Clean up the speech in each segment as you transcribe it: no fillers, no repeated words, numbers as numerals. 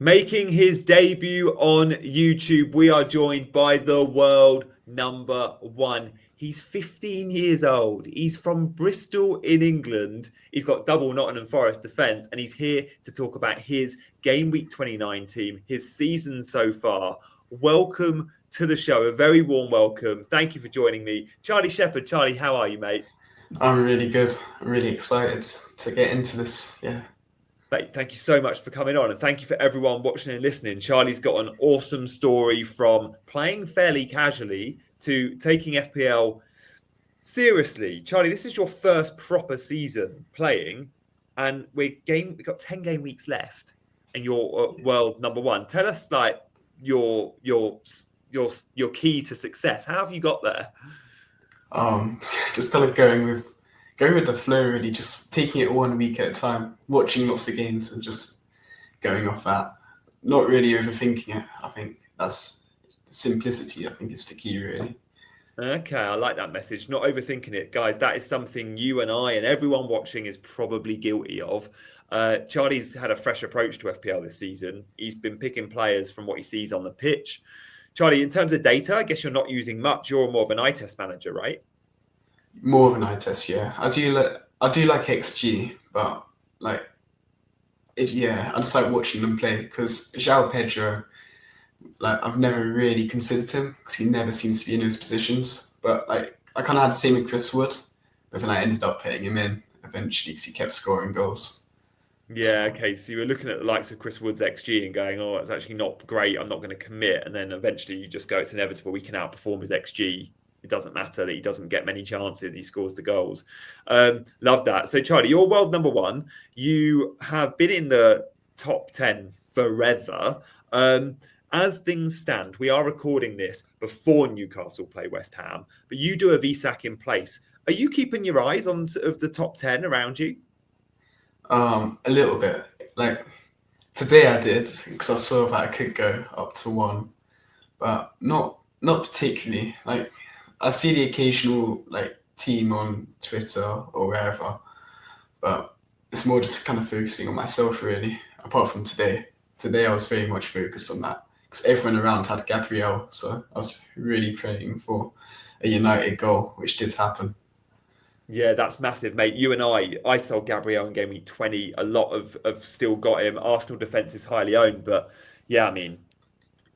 Making his debut on YouTube, we are joined by the world number one. He's 15 years old. He's from Bristol in England. He's got double Nottingham Forest defence, and he's here to talk about his Game Week 29 team, his season so far. Welcome to the show. A very warm welcome. Thank you for joining me. Charlie Shepherd. Charlie, how are you, mate? I'm really good. I'm really excited to get into this. Yeah. Thank you so much for coming on, and thank you for everyone watching and listening. Charlie's got an awesome story from playing fairly casually to taking FPL seriously. Charlie, this is your first proper season playing, and we've got 10 game weeks left, and you're world number one. Tell us like your key to success. How have you got there? Just kind of going with the flow, really, just taking it 1 week at a time, watching lots of games and just going off that. Not really overthinking it. I think that's simplicity, I think is the key, really. Okay, I like that message. Not overthinking it, guys. That is something you and I and everyone watching is probably guilty of. Charlie's had a fresh approach to FPL this season. He's been picking players from what he sees on the pitch. Charlie, in terms of data, I guess you're not using much. You're more of an eye test manager, right? More of an eye test, yeah. I do like XG, but I just like watching them play because João Pedro, I've never really considered him because he never seems to be in those positions. But I kind of had the same with Chris Wood, but then I ended up putting him in eventually because he kept scoring goals. Yeah, okay. So you were looking at the likes of Chris Wood's XG and going, oh, it's actually not great. I'm not going to commit. And then eventually you just go, it's inevitable. We can outperform his XG. It doesn't matter that he doesn't get many chances. He scores the goals. Love that. So, Charlie, you're world number one. You have been in the top 10 forever. As things stand, we are recording this before Newcastle play West Ham, but you do a VSAC in place. Are you keeping your eyes on sort of the top 10 around you? A little bit. Like today I did because I saw that I could go up to one, but not particularly. Like I see the occasional team on Twitter or wherever, but it's more just kind of focusing on myself really. Apart from today, I was very much focused on that because everyone around had Gabriel, so I was really praying for a United goal, which did happen. Yeah, that's massive, mate. You and I sold Gabriel in game week 20. A lot of still got him. Arsenal defense is highly owned, but yeah, I mean,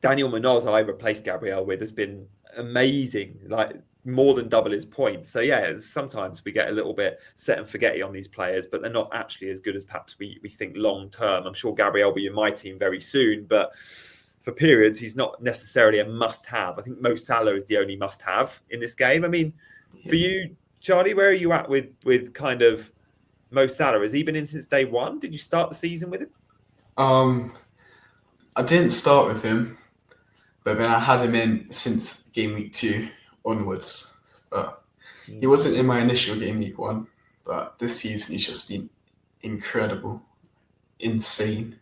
Daniel Munoz, I replaced Gabriel with, has been amazing, like more than double his points. So yeah, sometimes we get a little bit set and forgetty on these players, but they're not actually as good as perhaps we think long term. I'm sure Gabriel will be in my team very soon, but for periods, he's not necessarily a must have. I think Mo Salah is the only must have in this game. I mean, for you, Charlie, where are you at with kind of Mo Salah? Has he been in since day one? Did you start the season with him? I didn't start with him, but then I had him in since game week 2 onwards. But he wasn't in my initial game week 1. But this season he's just been incredible, insane.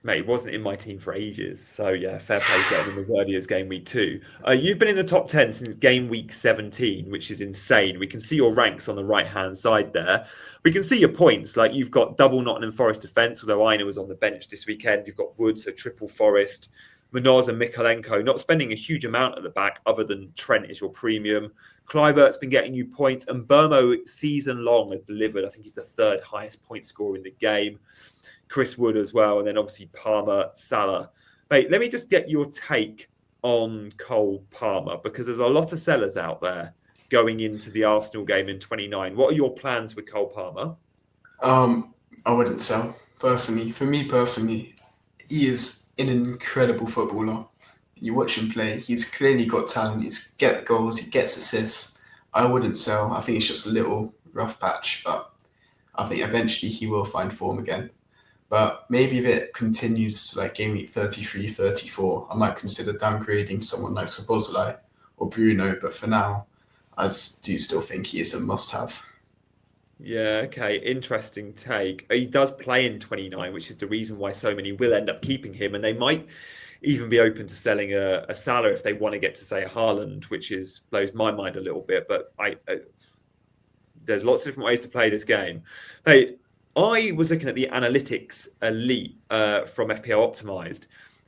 Mate, he wasn't in my team for ages. So yeah, fair play getting him as early as game week 2. You've been in the top 10 since game week 17, which is insane. We can see your ranks on the right-hand side there. We can see your points. Like you've got double Nottingham Forest defence, although Aina was on the bench this weekend. You've got Wood, so triple Forest. Munoz and Mikalenko not spending a huge amount at the back other than Trent is your premium. Kluivert's been getting you points, and Burmo season long has delivered. I think he's the third highest point scorer in the game. Chris Wood as well, and then obviously Palmer, Salah. Mate, let me just get your take on Cole Palmer, because there's a lot of sellers out there going into the Arsenal game in 29. What are your plans with Cole Palmer? I wouldn't sell, personally. For me personally, he is an incredible footballer. You watch him play, he's clearly got talent. He's get goals, he gets assists. I wouldn't sell. I think it's just a little rough patch, but I think eventually he will find form again. But maybe if it continues to game week 33, 34, I might consider downgrading someone like Szoboszlai or Bruno. But for now, I do still think he is a must-have. Yeah, okay. Interesting take. He does play in 29, which is the reason why so many will end up keeping him. And they might even be open to selling a Salah if they want to get to, say, a Haaland, which blows my mind a little bit. But there's lots of different ways to play this game. Hey, I was looking at the analytics elite from FPL Optimized.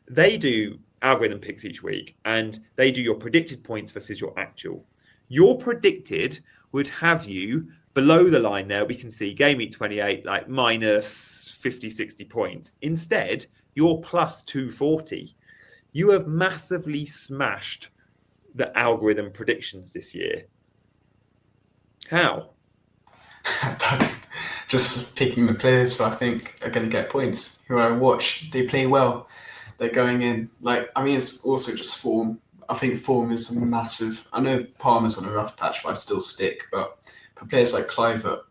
They do algorithm picks each week, and they do your predicted points versus your actual. Your predicted would have you below the line there. We can see game week 28, like minus 50, 60 points. Instead, you're plus 240. You have massively smashed the algorithm predictions this year. How? Just picking the players who I think are going to get points, who I watch, they play well, they're going in. Like, I mean, it's also just form. I think form is massive. I know Palmer's on a rough patch, but I'd still stick. But for players like Cliver,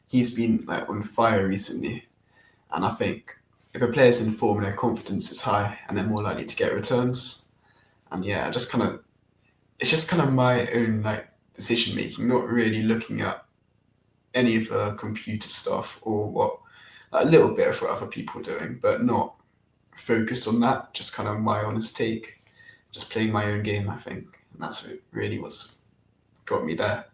he's been like on fire recently, and I think if a player's in form and their confidence is high, and they're more likely to get returns. And yeah, it's just kind of my own like decision making, not really looking at any of the computer stuff or what a little bit of what other people are doing, but not focused on that. Just kind of my honest take, just playing my own game, I think, and that's really what's got me there.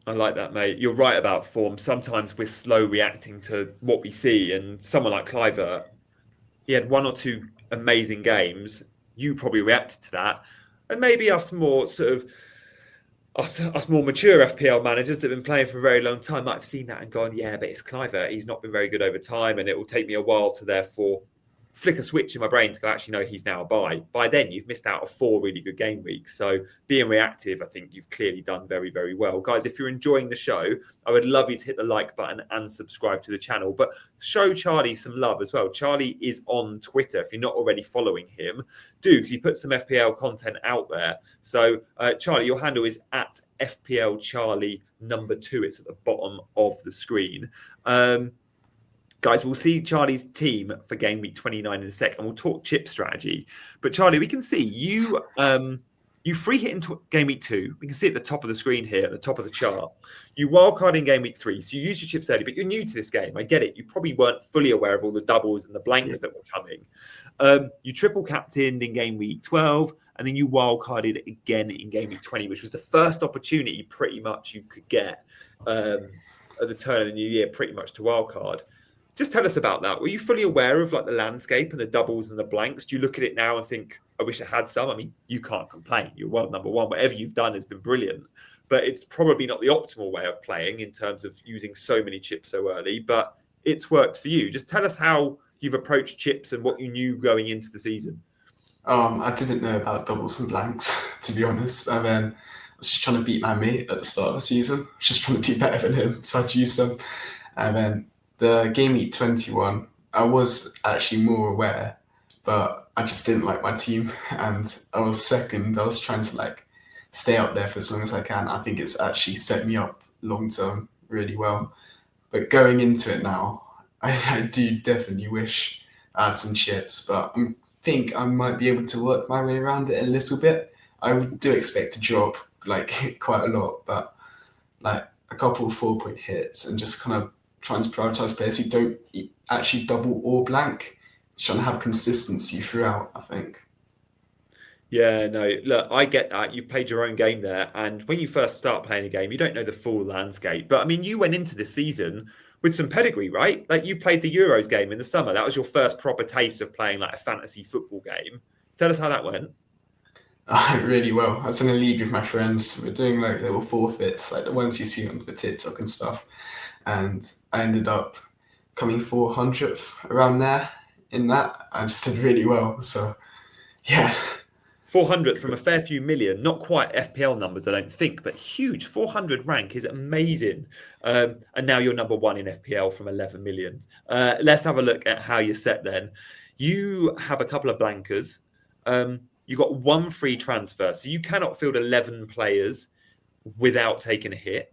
I like that, mate. You're right about form. Sometimes we're slow reacting to what we see, and someone like Cliver, he had one or two amazing games. You probably reacted to that, and maybe us more sort of us more mature FPL managers that have been playing for a very long time might have seen that and gone, yeah, but it's Cliver. He's not been very good over time, and it will take me a while to therefore flick a switch in my brain to go, actually, no, he's now a buy. By then, you've missed out on 4 really good game weeks. So being reactive, I think you've clearly done very, very well. Guys, if you're enjoying the show, I would love you to hit the like button and subscribe to the channel. But show Charlie some love as well. Charlie is on Twitter. If you're not already following him, do, because he puts some FPL content out there. So, Charlie, your handle is at FPL Charlie #2. It's at the bottom of the screen. Guys, we'll see Charlie's team for game week 29 in a sec, and we'll talk chip strategy. But Charlie, we can see you free hit into game week 2. We can see at the top of the screen here, at the top of the chart. You wildcard in game week 3, so you used your chips early, but you're new to this game. I get it. You probably weren't fully aware of all the doubles and the blanks that were coming. You triple captained in game week 12, and then you wildcarded again in game week 20, which was the first opportunity pretty much you could get at the turn of the new year, pretty much to wildcard. Just tell us about that. Were you fully aware of like the landscape and the doubles and the blanks? Do you look at it now and think, I wish I had some? I mean, you can't complain. You're world number 1. Whatever you've done has been brilliant. But it's probably not the optimal way of playing in terms of using so many chips so early. But it's worked for you. Just tell us how you've approached chips and what you knew going into the season. I didn't know about doubles and blanks, to be honest. And then I was just trying to beat my mate at the start of the season. Just trying to do better than him. So I'd use them. And then the game week 21, I was actually more aware, but I just didn't like my team, and I was second. I was trying to like stay up there for as long as I can. I think it's actually set me up long term really well. But going into it now, I do definitely wish I had some chips, but I think I might be able to work my way around it a little bit. I do expect to drop like quite a lot, but like a couple of 4-point hits and just kind of trying to prioritize players who don't actually double or blank, trying to have consistency throughout, I think. Yeah, no, look, I get that. You've played your own game there. And when you first start playing a game, you don't know the full landscape. But I mean, you went into this season with some pedigree, right? Like you played the Euros game in the summer. That was your first proper taste of playing like a fantasy football game. Tell us how that went. Really well. I was in a league with my friends. We're doing like little forfeits, like the ones you see on the TikTok and stuff. And I ended up coming 400th around there in that. I just did really well. So, yeah. 400 from a fair few million, not quite FPL numbers, I don't think, but huge. 400 rank is amazing. And now you're number 1 in FPL from 11 million. Let's have a look at how you're set then. You have a couple of blankers. You got 1 free transfer. So you cannot field 11 players without taking a hit.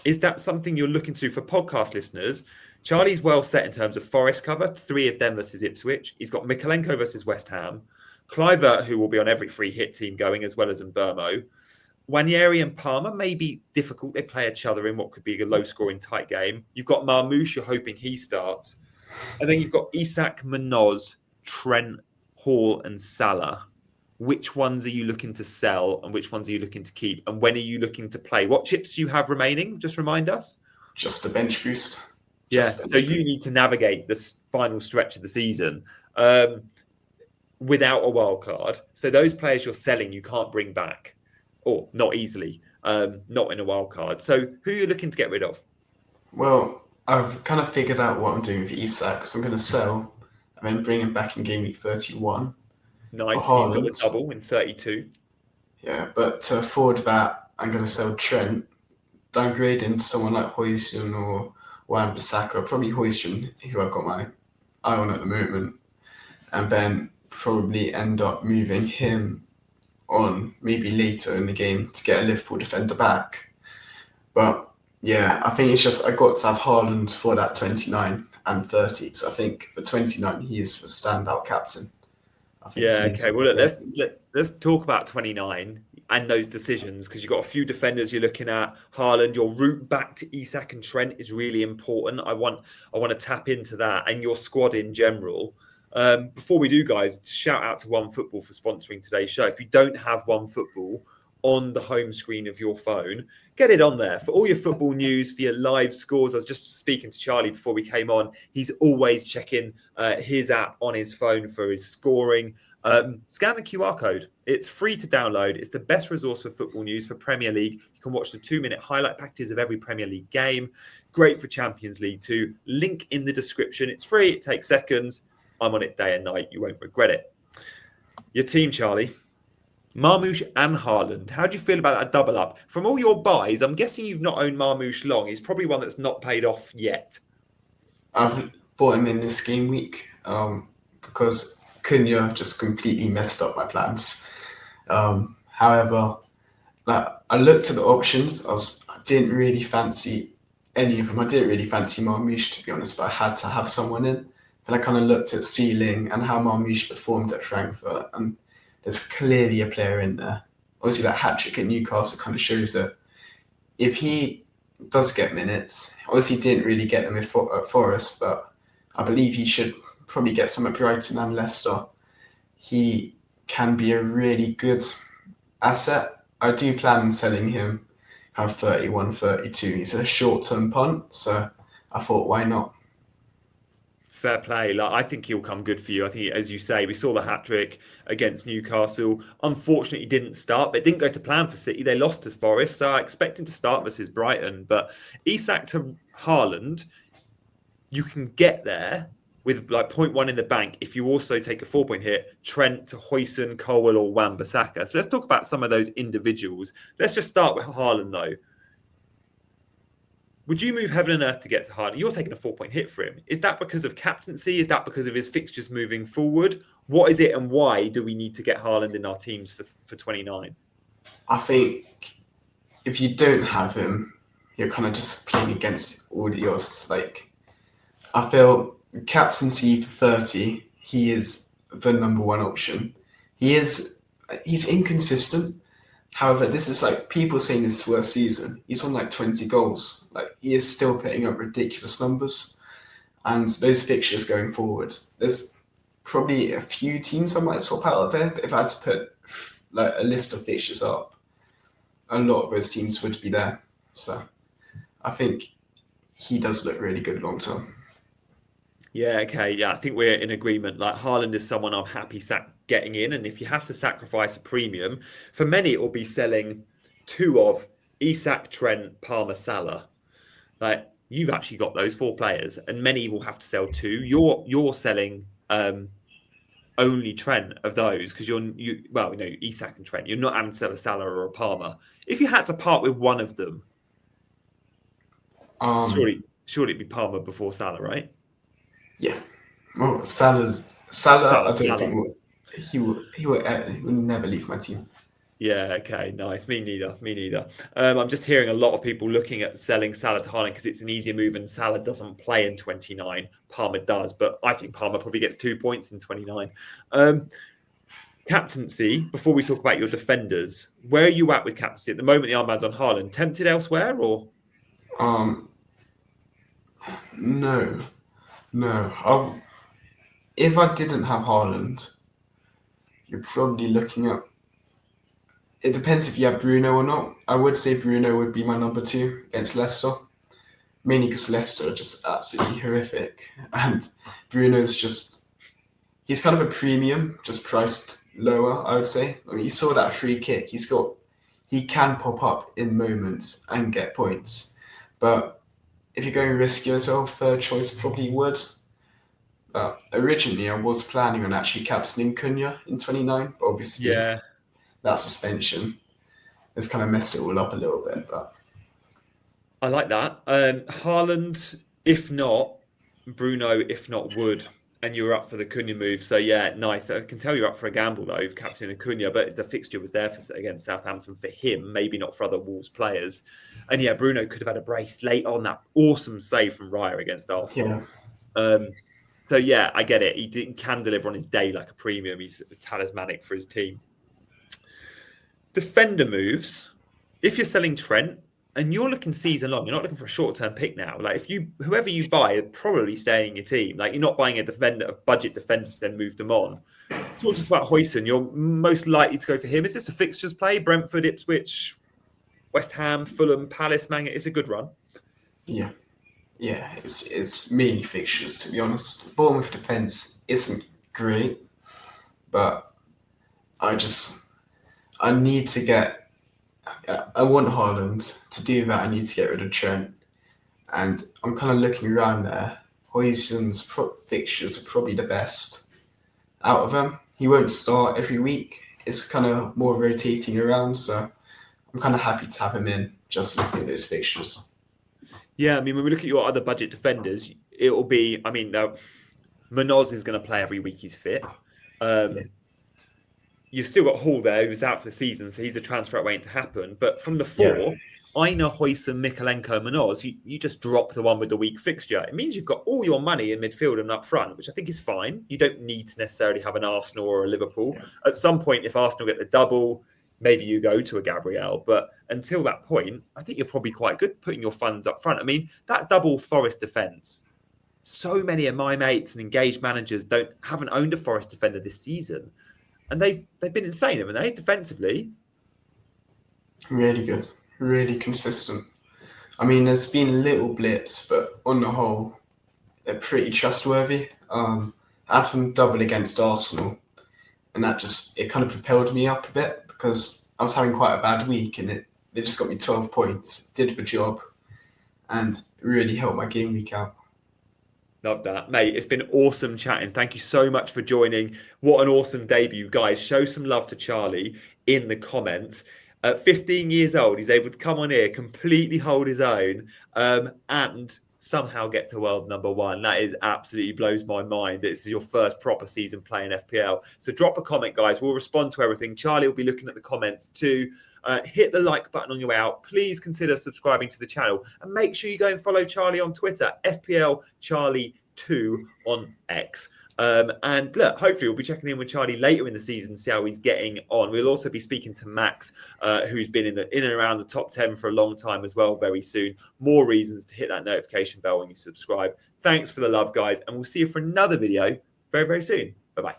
Is that something you're looking to for podcast listeners? Charlie's well set in terms of Forest cover, 3 of them versus Ipswich. He's got Mikalenko versus West Ham. Cliver, who will be on every free hit team going, as well as Mbermo. Wanyeri and Palmer may be difficult. They play each other in what could be a low-scoring tight game. You've got Marmouche, you're hoping he starts. And then you've got Isak, Manoz, Trent, Hall, and Salah. Which ones are you looking to sell and which ones are you looking to keep? And when are you looking to play? What chips do you have remaining? Just remind us. Just a bench boost. Yeah, just so bench you boost. need to navigate this final stretch of the season without a wild card. So those players you're selling, you can't bring back, or not easily, not in a wild card. So who are you looking to get rid of? Well, I've kind of figured out what I'm doing with Isak, so I'm going to sell and then bring him back in game week 31 for Nice, he's got the Haaland. double in 32. Yeah, but to afford that, I'm going to sell Trent, downgrade him to someone like Huijsen or Wan-Bissaka, probably Huijsen, who I've got my eye on at the moment, and then probably end up moving him on maybe later in the game to get a Liverpool defender back. But yeah, I think it's just I got to have Haaland for that 29 and 30 because I think for 29 he is the standout captain. I think Yeah, he okay. is Well, the look, best. let's talk about 29 and those decisions because you've got a few defenders you're looking at. Haaland, your route back to Isak and Trent is really important. I want to tap into that and your squad in general. Before we do, guys, shout out to One Football for sponsoring today's show. If you don't have One Football on the home screen of your phone, get it on there for all your football news, for your live scores. I was just speaking to Charlie before we came on. He's always checking his app on his phone for his scoring. Scan the QR code. It's free to download. It's the best resource for football news for Premier League. You can watch the 2-minute highlight packages of every Premier League game. Great for Champions League too. Link in the description. It's free. It takes seconds. I'm on it day and night. You won't regret it. Your team, Charlie. Marmoush and Haaland. How do you feel about that double up? From all your buys, I'm guessing you've not owned Marmoush long. He's probably one that's not paid off yet. I've bought him in this game week because Cunha just completely messed up my plans. However, like I looked at the options. I didn't really fancy any of them. I didn't really fancy Marmoush to be honest, but I had to have someone in. And I kind of looked at ceiling and how Marmoush performed at Frankfurt, and there's clearly a player in there. Obviously, that hat trick at Newcastle kind of shows that if he does get minutes, obviously he didn't really get them at Forest, but I believe he should probably get some at Brighton and Leicester. He can be a really good asset. I do plan on selling him kind of 31, 32. He's a short-term punt, so I thought, why not? Fair play. Like I think he'll come good for you. I think, as you say, we saw the hat trick against Newcastle. Unfortunately, he didn't start, but it didn't go to plan for City. They lost to Forest, so I expect him to start versus Brighton. But Isak to Haaland, you can get there with like 0.1 in the bank if you also take a 4-point hit. Trent to Huijsen, Colwell, or Wan-Bissaka. So let's talk about some of those individuals. Let's just start with Haaland though. Would you move heaven and earth to get to Haaland? You're taking a 4-point hit for him. Is that because of captaincy? Is that because of his fixtures moving forward? What is it and why do we need to get Haaland in our teams for 29? I think if you don't have him, you're kind of just playing against all the odds. Like, I feel captaincy for 30, he is the number one option. He's inconsistent. However, this is like people saying this worst season. He's on like 20 goals. Like he is still putting up ridiculous numbers. And those fixtures going forward, there's probably a few teams I might swap out of there. But if I had to put like a list of fixtures up, a lot of those teams would be there. So I think he does look really good long term. Yeah, okay. Yeah, I think we're in agreement. Like Haaland is someone I'm happy getting in. And if you have to sacrifice a premium, for many, it will be selling two of Isak, Trent, Palmer, Salah. Like you've actually got those four players, and many will have to sell two. You're selling only Trent of those because Isak and Trent. You're not having to sell a Salah or a Palmer. If you had to part with one of them, Um, surely it'd be Palmer before Salah, right? yeah. Well, Salah, I don't think Salah. he will never leave my team. Yeah, okay, nice. Me neither. Me neither. I'm just hearing a lot of people looking at selling Salah to Haaland because it's an easier move and Salah doesn't play in 29. Palmer does, but I think Palmer probably gets 2 points in 29. Captaincy, before we talk about your defenders, where are you at with captaincy? At the moment, the armband's on Haaland. Tempted elsewhere or? Um, no, no. If I didn't have Haaland, you're probably looking at. It depends if you have Bruno or not. I would say Bruno would be my number two against Leicester. mainly because Leicester are just absolutely horrific. And Bruno's just, he's kind of a premium, just priced lower, I would say. I mean, you saw that free kick. He can pop up in moments and get points. But if you're going riskier as well, third choice probably would. But originally, I was planning on actually captaining Cunha in 29, but obviously Yeah, that suspension has kind of messed it all up a little bit. But I like that. Haaland, if not Bruno, if not Wood, and you were up for the Cunha move. So yeah, nice. I can tell you're up for a gamble though, captain Cunha, but the fixture was there for against Southampton for him, maybe not for other Wolves players. And yeah, Bruno could have had a brace late on that awesome save from Raya against Arsenal. yeah, So yeah, I get it. Can deliver on his day like a premium. He's talismanic for his team. Defender moves. If you're selling Trent and you're looking season long, you're not looking for a short term pick now. Like if you whoever you buy is probably staying in your team. Like you're not buying a defender, a budget defender to then move them on. Talk to us about Huijsen. You're most likely to go for him. Is this a fixtures play? Brentford, Ipswich, West Ham, Fulham, Palace, man. It's a good run. yeah. Yeah, it's mainly fixtures, to be honest. Bournemouth defence isn't great, but I need to get. I want Haaland. To do that, I need to get rid of Trent. And I'm kind of looking around there. Huijsen's fixtures are probably the best out of them. He won't start every week. It's kind of more rotating around, so I'm kind of happy to have him in, just looking at those fixtures. Yeah, I mean, when we look at your other budget defenders, it will be. I mean, Munoz is going to play every week he's fit. Yeah. You've still got Hall there, who's out for the season, so he's a transfer waiting to happen. But from the Yeah. four, Aina, Huijsen, Mikalenko, Munoz, you just drop the one with the weak fixture. It means you've got all your money in midfield and up front, which I think is fine. You don't need to necessarily have an Arsenal or a Liverpool. Yeah. At some point, if Arsenal get the double, maybe you go to a Gabriel. But until that point, I think you're probably quite good putting your funds up front. I mean, that double Forest defence, so many of my mates and engaged managers haven't owned a Forest defender this season. And they've been insane, haven't they? Defensively. Really good. Really consistent. I mean, there's been little blips, but on the whole, they're pretty trustworthy. I had them double against Arsenal, and it kind of propelled me up a bit because I was having quite a bad week, and they just got me 12 points, did the job, and really helped my game week out. Love that. Mate, it's been awesome chatting. Thank you so much for joining. What an awesome debut, guys. Show some love to Charlie in the comments. At 15 years old, he's able to come on here, completely hold his own, and somehow get to world number one. That is absolutely blows my mind. This is your first proper season playing FPL. So drop a comment, guys. We'll respond to everything. Charlie will be looking at the comments too. Hit the like button on your way out. Please consider subscribing to the channel and make sure you go and follow Charlie on Twitter, FPL Charlie 2 on X. And look, hopefully we'll be checking in with Charlie later in the season, see how he's getting on. We'll also be speaking to Max, who's been in and around the top 10 for a long time as well very soon. More reasons to hit that notification bell when you subscribe. Thanks for the love, guys, and we'll see you for another video very, very soon. Bye-bye.